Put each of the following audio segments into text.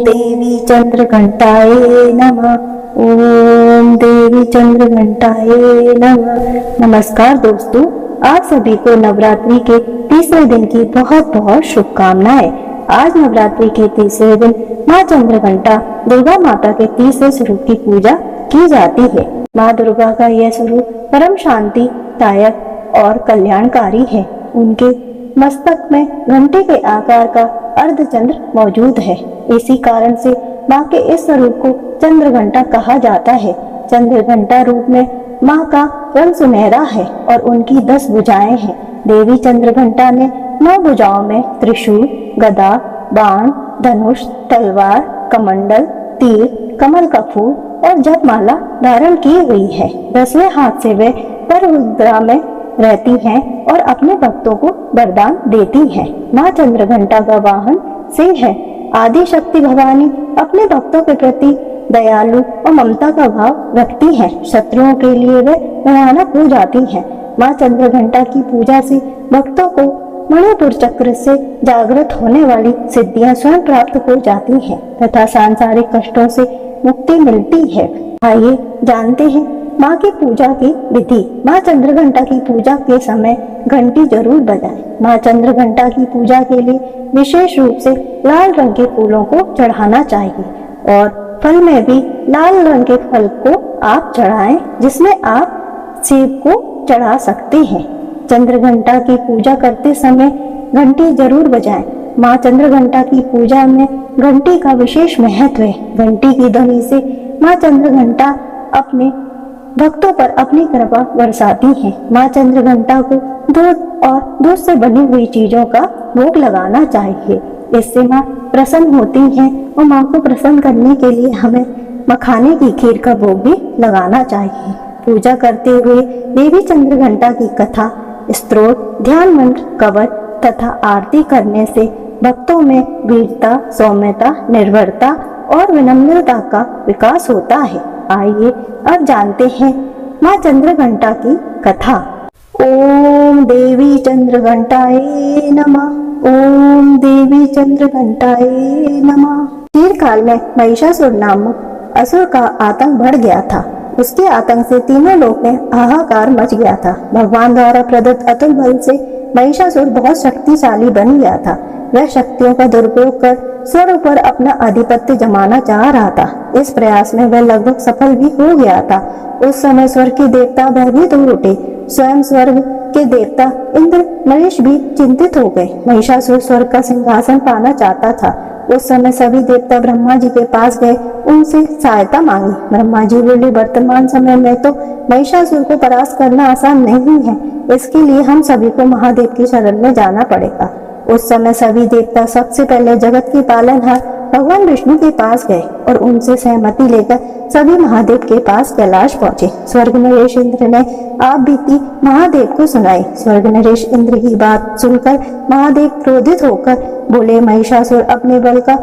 देवी चंद्रघंटाय नमः। ओम देवी चंद्रघंटाय नमः। नमस्कार दोस्तों, आप सभी को नवरात्रि के तीसरे दिन की बहुत बहुत शुभकामनाएं। आज नवरात्रि के तीसरे दिन माँ चंद्रघंटा दुर्गा माता के तीसरे स्वरूप की पूजा की जाती है। माँ दुर्गा का यह स्वरूप परम शांति दायक और कल्याणकारी है। उनके मस्तक में घंटे के आकार का अर्धचंद्र मौजूद है। इसी कारण से माँ के इस स्वरूप को चंद्रघंटा कहा जाता है। चंद्रघंटा रूप में माँ का रंग सुनहरा है और उनकी 10 भुजाएं हैं। देवी चंद्रघंटा ने 9 भुजाओं में त्रिशूल, गदा, बाण, धनुष, तलवार, कमंडल, तीर, कमल का फूल और जपमाला धारण की हुई है। 10वें हाथ से वे पर मुद्रा में रहती हैं और अपने भक्तों को वरदान देती हैं। माँ चंद्रघंटा का वाहन सिंह है। आदि शक्ति भवानी अपने भक्तों के प्रति दयालु और ममता का भाव रखती हैं। शत्रुओं के लिए वे भयानक हो जाती हैं। माँ चंद्रघंटा की पूजा से भक्तों को मणिपुर चक्र से जागृत होने वाली सिद्धियां स्वयं प्राप्त हो जाती हैं तथा सांसारिक कष्टों से मुक्ति मिलती है। आइए जानते हैं माँ की पूजा की विधि। माँ चंद्रघंटा की पूजा के समय घंटी जरूर बजाएं। माँ चंद्रघंटा की पूजा के लिए विशेष रूप से लाल रंग के फूलों को चढ़ाना चाहिए और फल में भी लाल रंग के फल को आप चढ़ाएं, जिसमें आप सेब को चढ़ा सकते हैं। चंद्रघंटा की पूजा करते समय घंटी जरूर बजाएं। माँ चंद्रघंटा की पूजा में घंटी का विशेष महत्व है। घंटी की ध्वनि से माँ चंद्रघंटा अपने भक्तों पर अपनी कृपा बरसाती है। माँ चंद्रघंटा को दूध और दूध से बनी हुई चीजों का भोग लगाना चाहिए। इससे माँ प्रसन्न होती हैं और माँ को प्रसन्न करने के लिए हमें मखाने की खीर का भोग भी लगाना चाहिए। पूजा करते हुए देवी चंद्रघंटा की कथा, स्तोत्र, ध्यान मंत्र, कवच तथा आरती करने से भक्तों में वीरता, सौम्यता, निर्भरता और विनम्रता का विकास होता है। आइए अब जानते हैं माँ चंद्रघंटा की कथा। ओम देवी चंद्रघंटाय नमः। ओम देवी चंद्रघंटाय नमः। चिरकाल में महिषासुर नामक असुर का आतंक बढ़ गया था। उसके आतंक से तीनों लोक में हाहाकार मच गया था। भगवान द्वारा प्रदत्त अतुल बल से महिषासुर बहुत शक्तिशाली बन गया था। वह शक्तियों का दुरुपयोग कर स्वर्ग पर अपना आधिपत्य जमाना चाह रहा था। इस प्रयास में वह लगभग सफल भी हो गया था। उस समय स्वर्ग के देवता भयभीत हो उठे। स्वयं स्वर्ग के देवता इंद्र, नरेश भी चिंतित हो गए। महिषासुर स्वर्ग का सिंहासन पाना चाहता था। उस समय सभी देवता ब्रह्मा जी के पास गए, उनसे सहायता मांगी। ब्रह्मा जी बोले, वर्तमान समय में तो महिषासुर को परास्त करना आसान नहीं है। इसके लिए हम सभी को महादेव की शरण में जाना पड़ेगा। उस समय सभी देवता सबसे पहले जगत के पालनहार भगवान विष्णु के पास गए और उनसे सहमति लेकर सभी महादेव के पास कैलाश पहुंचे। स्वर्ग नरेश इंद्र ने आप बीती महादेव को सुनाई। स्वर्ग नरेश इंद्र की बात सुनकर महादेव क्रोधित होकर बोले, महिषासुर अपने बल का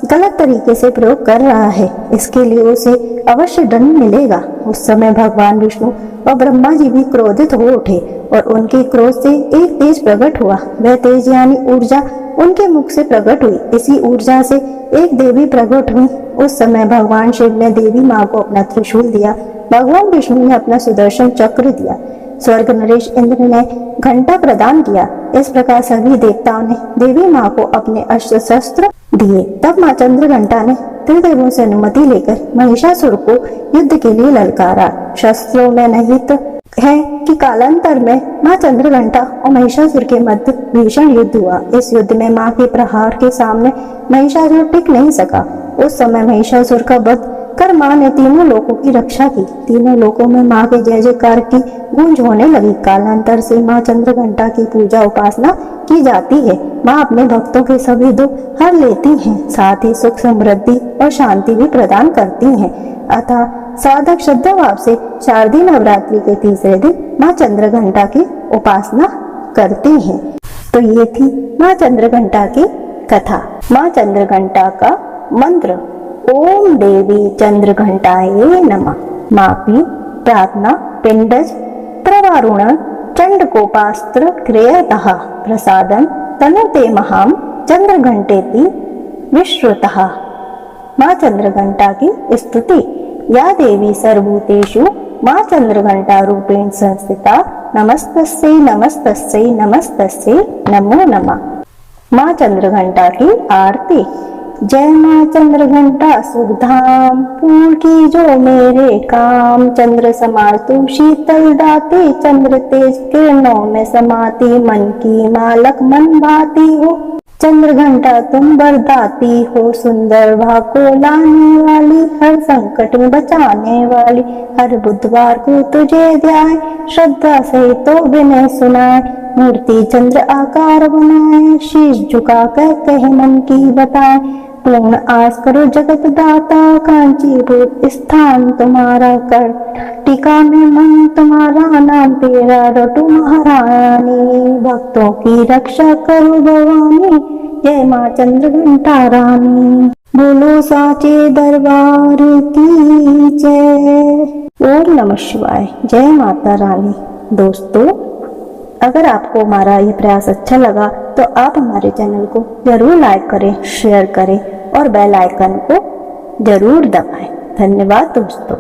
गलत तरीके से प्रयोग कर रहा है। इसके लिए उसे अवश्य दंड मिलेगा। उस समय भगवान विष्णु और ब्रह्मा जी भी क्रोधित हो उठे और उनके क्रोध से एक तेज प्रकट हुआ। वह तेज यानी ऊर्जा उनके मुख से प्रकट हुई। इसी ऊर्जा से एक देवी प्रकट हुई। उस समय भगवान शिव ने देवी माँ को अपना त्रिशूल दिया। भगवान विष्णु ने अपना सुदर्शन चक्र दिया। स्वर्ग नरेश इंद्र ने घंटा प्रदान किया। इस प्रकार सभी देवताओं ने देवी माँ को अपने अस्त्र शस्त्र दिए। तब माँ चंद्रघंटा ने त्रिदेवों से अनुमति लेकर महिषासुर को युद्ध के लिए ललकारा। शस्त्रों में निहित है कि कालांतर में माँ चंद्रघंटा और महिषासुर के मध्य भीषण युद्ध हुआ। इस युद्ध में माँ के प्रहार के सामने महिषासुर टिक नहीं सका। उस समय महिषासुर का वध कर माँ ने तीनों लोकों की रक्षा की। तीनों लोकों में माँ के जय जयकार की गूंज होने लगी। कालांतर से माँ चंद्रघंटा की पूजा उपासना की जाती है। माँ अपने भक्तों के सभी दुख हर लेती हैं, साथ ही सुख, समृद्धि और शांति भी प्रदान करती हैं। अतः साधक श्रद्धा भाव से शारदीय नवरात्रि के तीसरे दिन माँ चंद्रघंटा की उपासना करते हैं। तो ये थी माँ चंद्रघंटा की कथा। माँ चंद्रघंटा का मंत्र, ओम देवी चंद्रघंटाय नमः। माँ की प्रार्थना, पिंडज प्रवारुण चंडकोपास्त्र क्रियतः प्रसादं तनुते महां चंद्रघंटेति विश्रुतः। माँ चंद्रघंटा की स्तुति। या देवी सर्वभूतेषु माँ चंद्रघंटा रूपेण संस्थिता नमस्तस्यै नमस्तस्यै नमस्तस्यै नमो नमः। माँ चंद्रघंटा की आरती। जय माँ चंद्रघंटा सुखधाम, पूर्ण की जो मेरे काम। चंद्र समार तू शीतल दाती, चंद्र तेज किरणों में समाती। मन की मालक मन भाती हो, चंद्रघंटा तुम बरदाती हो। सुंदर भाग को लाने वाली, हर संकट में बचाने वाली। हर बुधवार को तुझे ध्याए, श्रद्धा से तो विनय सुनाए। मूर्ति चंद्र आकार बनाए, शीश झुका कर कहे मन की बताए। पूर्ण आस करो जगत दाता, कांचीपुर स्थान तुम्हारा कर। टीका में मन तुम्हारा, नाम तेरा रटू महारानी। भक्तों की रक्षा करो भवानी, जय माँ चंद्रघंटा रानी। बोलो साचे दरबार की जय। ओम नमः शिवाय। जय माता रानी। दोस्तों, अगर आपको हमारा ये प्रयास अच्छा लगा तो आप हमारे चैनल को जरूर लाइक करें, शेयर करें और बेल आइकन को जरूर दबाएं। धन्यवाद दोस्तों।